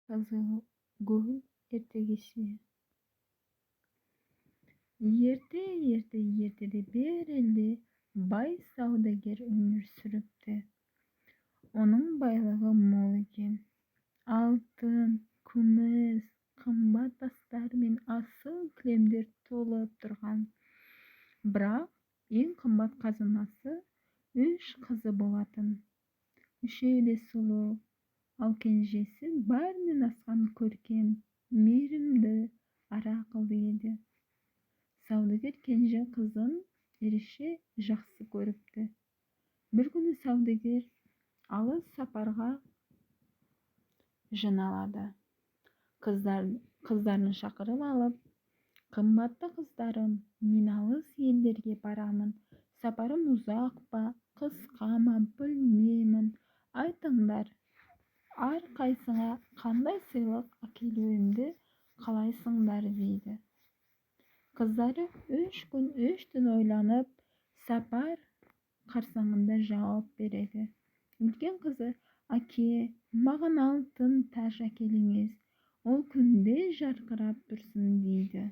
Кызылгүл эртегиси. Ертеде бир элде бай саудагер өмүр сүрүптү. Онун байлыгы мол экен. Алтын, күмүс, кымбат тастар менен асыл килемдер толуп турган. Бирок эң кымбат казынасы 3 кызы болотун. Үшөө да сулуу. Ал кенжеси баарынан аскан көркем, мээримдүү, ара акылдуу эди. Саудагер кенже кызын эреше жакшы көрүптү. Бир күнү саудагер алыс сапарга жыналады. Кыздарын чакырып алып, кымбаттуу кыздарым, мен алыс элдерге барамын. Сапарым узакпы, кыскамы билбеймин. Айтыңдар, ар кайсыңа кандай сыйлык акелүүмдү каалайсыңдар дейди. Кыздары 3 күн 3 түн ойлонуп, сапар карсаңында жооп береди. Үлкен кызы: "Аке, мага алтын таш акелиңиз, ол күндөй жаркырап турсун" дейди.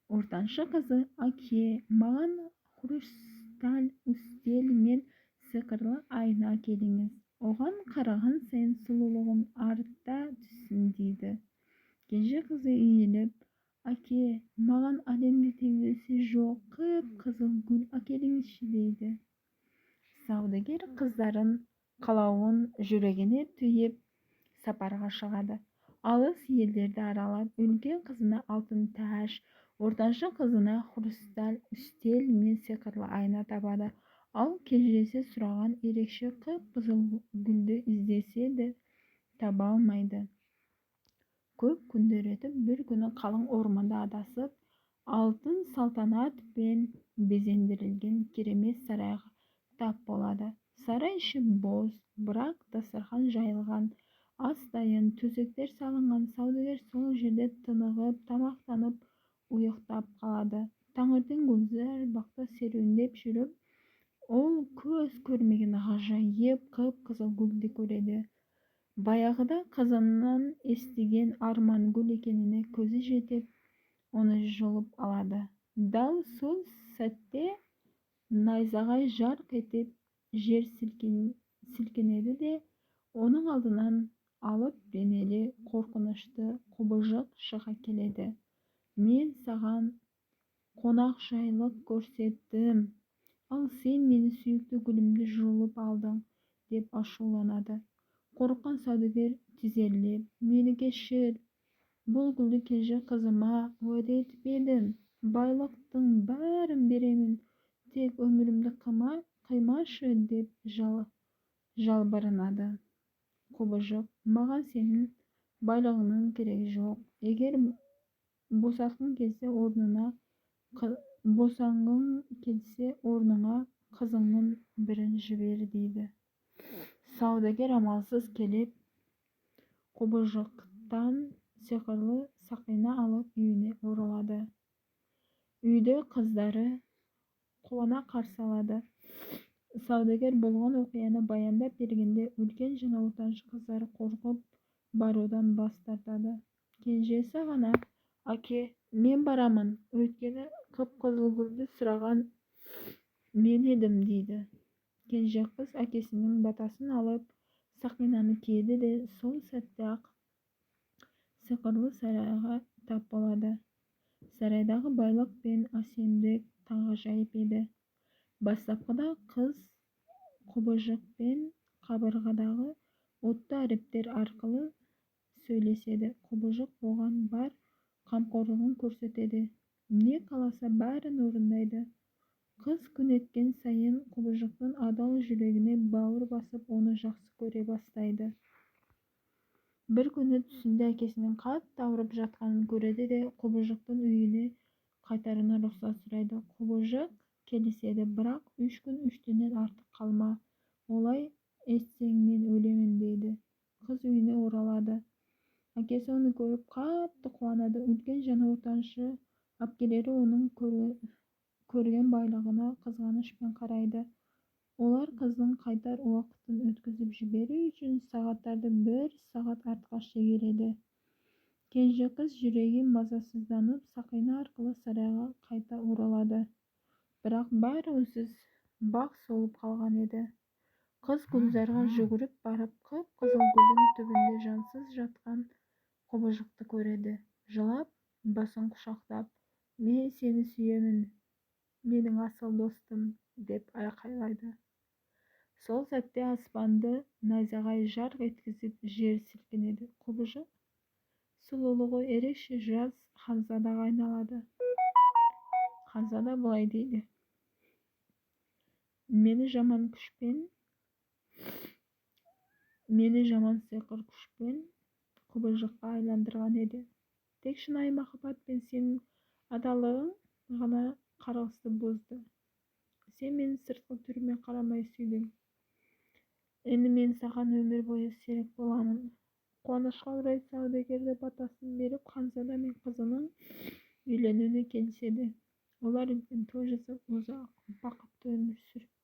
Ортончу кызы: "Аке, мага хрусталь үстел менен сыйкырлы айна акелиңиз, оған караган сайын сулуулугум арта түссүн" дейди. Кенже кызы ийилип: "Аке, мага алемде теңдөөсү жок кып-кызыл гүл акелиңизчи" дейди. Саудагер кыздарын каалоонун жүрөгүнө түйүп сапарга чыгады. Алыс элдерди аралап, үлкен кызына алтын таш, ортончу кызына хрусталь үстел менен сыйкырлы айна табады. Ал кенжеси сураган эрекче кып-кызыл гүлдү издесе да таба алмайды. Көп күндөр өтүп, бир күнү калың ормондо адасып, алтын салтанат менен безендирилген керемет сарайга тап болот. Сарай ичи боз, бирок дасторкан жайылган, ас дайын, төсөктөр салынган. Саудагер сол жерде тыныгып, тамактанып, уюктап калады. Таңертең гүлзар бакта серуендеп жүрүп, ол көз көрмөгөн гажайып кып-кызыл гүлдү көрөт. Баягыда кызынан эстеген армангүл экенине көзү жетип, ону жұлуп алады. Дал сол сәтте найзагай жарк этип, жер силкинеди де, онун алдынан алып денелүү, коркунучтуу кубыжык чыга келет. "Мен сага конакжайлык көрсөттүм, ал сен менин сүйүктүү гүлүмдү жұлуп алдың" деп ачууланат. Корккан саудагер тизерлеп: "Мени кечир, бул гүлдү кенже кызыма уада этпедим. Байлыктын баарын беремин, тек өмүрүмдү кыймашы" деп жалбарынат. Кубыжык: "Мага сенин байлыгыңдын кереги жок. Эгер босонгуң келсе, ордуна кызыңдын бирин жибер" дейди. Саудагер амалсыз келип, кубыжыктан сыйкырлы сакина алып үйүнө оралат. Үйдө кыздары кубана каршы алат. Саудагер болгон окуяны баяндап бергенде, үлкен жана ортончу кыздары коркуп баруудан баш тартат. Кенжеси гана: "Аке, мен барамын, өйткөнү кып-кызыл гүлдү сураган мен эдим" дейди. Кенже кыз акесинин батасын алып, сакинаны кийди де сол сәтте ак сыйкырлуу сарайга тап болот. Сарайдагы байлык менен асемдик таңгажайып эди. Баштапкыда кыз кубыжык менен кабыргадагы оттуу арептер аркылуу сүйлөшөт. Кубыжык буга бар камкорлугун көрсөтөт. Эмне кааласа баарын орундайт. Кыз күн өткөн сайын кубыжыктын адал жүрөгүнө бауыр басып, ону жакшы көрө баштайт. Бир күнү түсүндө акесинин катты ауырып жатканын көрөт да кубыжыктын үйүнө кайтарууна уруксат сурайт. Кубыжык келишет, бирок 3 күн 3 түндөн артык калма, олай этсең мен өлөмүн дейт. Кыз үйүнө оралат. Акеси ону көрүп катты кубанат. Үлкен жана ортончу апкелери онун көргөн байлыгына кызганыч менен карайт. Олар қыздың қайтар уақытын өткізіп жіберу үшін сағаттарды 1 сағат артқа шегереді. Кенже қыз жүрегі мазасызданып, Сақина арқылы сарайға қайта оралады. Бірақ бәрі үнсіз бақ солып қалған еді. Қыз гүлзарға жүгіріп барып, қып-қызыл гүлдің түбінде жансыз жатқан құбыжықты көреді. Жылап, басын құшақтап, «Мен сені сүйемін, менің асыл достым», деп айқайлайды. Сол сәтте аспанды найзағай жарқ еткізіп, жер сілкінеді. Құбыжық сұлулығы ерекше жас ханзадаға айналады. Ханзада былай дейді: Мені жаман сиқыр күшпен құбыжыққа айландырған еді. Тек шынайы махаббат пен сенің адалдығың ғана қарғысты бозды. Сен мені сыртқы түріме қарамай сүйдің. Енді мен саған өмір бойы серік боламын. Қуанышқа орай саудагерді батасын беріп, ханзада мен қызының үйленуіне келіседі. Олар үлкен той жасап, ұзақ бақытты өмір сүріпті.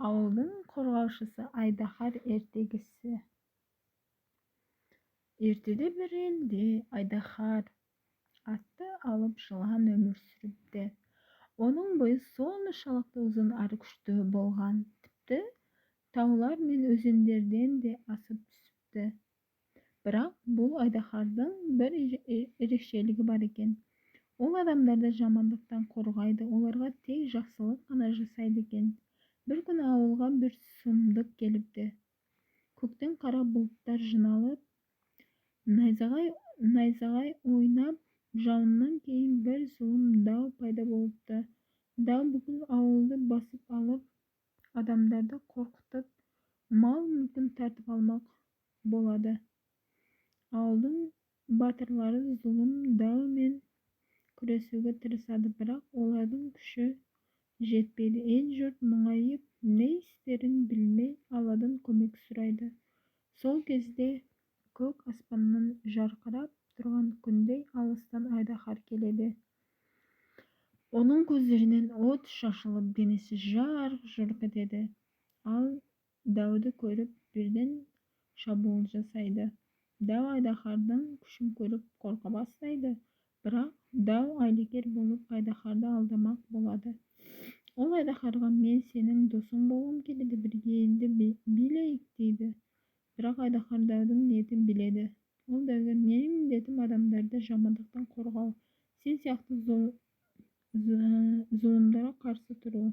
Ауылдың қорғаушысы Айдаһар ертегісі. Ертеде бір елде Айдаһар атты алып жылан өмір сүріпті. Оның бойы соншалықты ұзын әрі күшті болған, тіпті таулар мен өзендерден де асып түсіпті. Бірақ бұл Айдаһардың бір ерекшелігі бар екен. Ол адамдарды жамандықтан қорғайды, оларға тек жақсылық қана жасайды екен. Bir gün ауылға бір сұмдық келіпті. Көктен қара бұлттар жиналып, найзағай ойнап, жауыннан кейін бір зұлым дау пайда болыпты. Дау бүкіл ауылды басып алып, адамдарды қорқытып, мал-мүлкін тартып алмақ болады. Ауылдың батырлары зұлым даумен күресуге тырысады, бірақ олардың күші жетпейді. Ел-жұрт мұңайып, не істерін білмей, Алладан көмек сұрайды. Сол кезде көк аспаннан жарқырап тұрған күндей алыстан Айдаһар келеді. Оның көздерінен от шашылып, денесі жарқ-жұрқ етеді. Ал дауды көріп, бірден шабуыл жасайды. Дау Айдаһардың күшін көріп қорқа бастайды. Бірақ дау айлакер болып Айдаһарды алдамақ болады. Ол Айдаһарға «Мен сенің досың болғым келеді, бірге елді билейік» дейді. Бірақ Айдаһар даудың ниетін біледі. Ол дауға «Менің міндетім адамдарды жамандықтан қорғау, сен сияқты зұлымдарға қарсы тұру»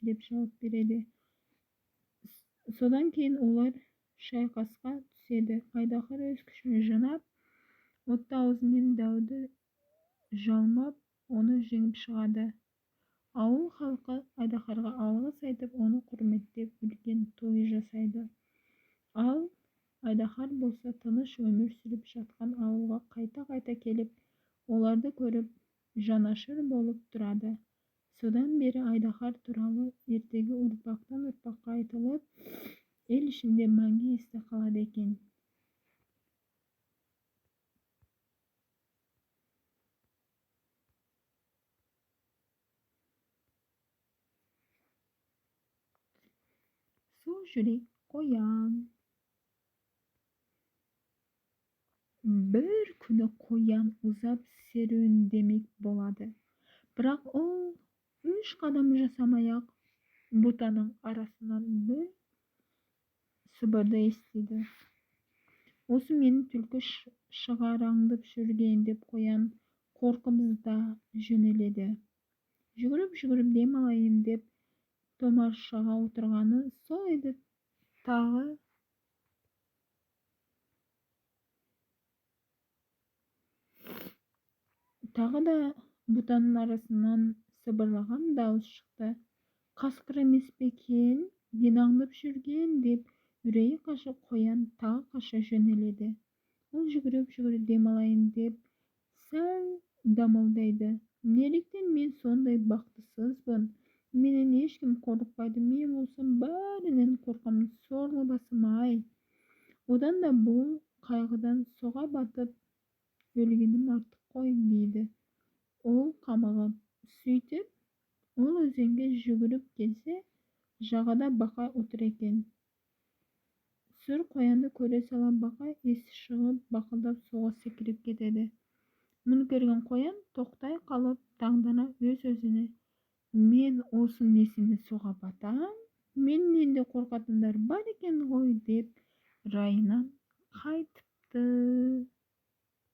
деп жауап береді. Содан кейін олар шайқасқа түседі. Айдаһар өз күшін жинап, отты аузымен дауды жалмап, оны жеңіп шығады. Ауыл халқы Айдаһарға алғыс айтып, оны құрметтеп, үлкен той жасайды. Ал Айдаһар болса тыныш өмір сүріп жатқан ауылға қайта-қайта келіп, оларды көріп, жанашыр болып тұрады. Содан бері Айдаһар туралы ертегі ұрпақтан ұрпаққа айтылып, ел ішінде мәңгі есте қалады екен. Су жүрек қоян. Бір күні қоян ұзап серуендемек болады. Бірақ ол 3 қадам жасамай-ақ бұтаның арасынан бір сыбырды естиді. Осы мені түлкі шығараңдып жүрген деп қоян қорқып жөнеледі. Жүгіріп дем алайын деп томаршаға отырғаны сол еді. Тағы да бұтаның арасынан сыбырлаған дауыс шықты. Қасқыр емес пе екен, мен аңдып жүрген деп үрейі қашып, қоян тағы қаша жөнеледі. Ол жүгіріп демалайын деп сәл дамылдайды. Неліктен мен сондай бақытсызбын? Менен ешкім қорықпайды. Мен болсам бәрінен қорқамын. Сорлы басым-ай. Одан да бұл қайғыдан соға батып өлгенім артық қой дейді. Ол қамығып. Сөйтіп, ол өзенге жүгіріп келсе, жағада бақай отыр екен. Сүр қоянды көре сала бақай есі шығып, бақылдап суға секіріп кетеді. Мұны көрген қоян тоқтай қалып, таңдана өз-өзіне: мен осы несіне суға батам? Менен де қорқатындар бар екен ғой деп райынан қайтыпты.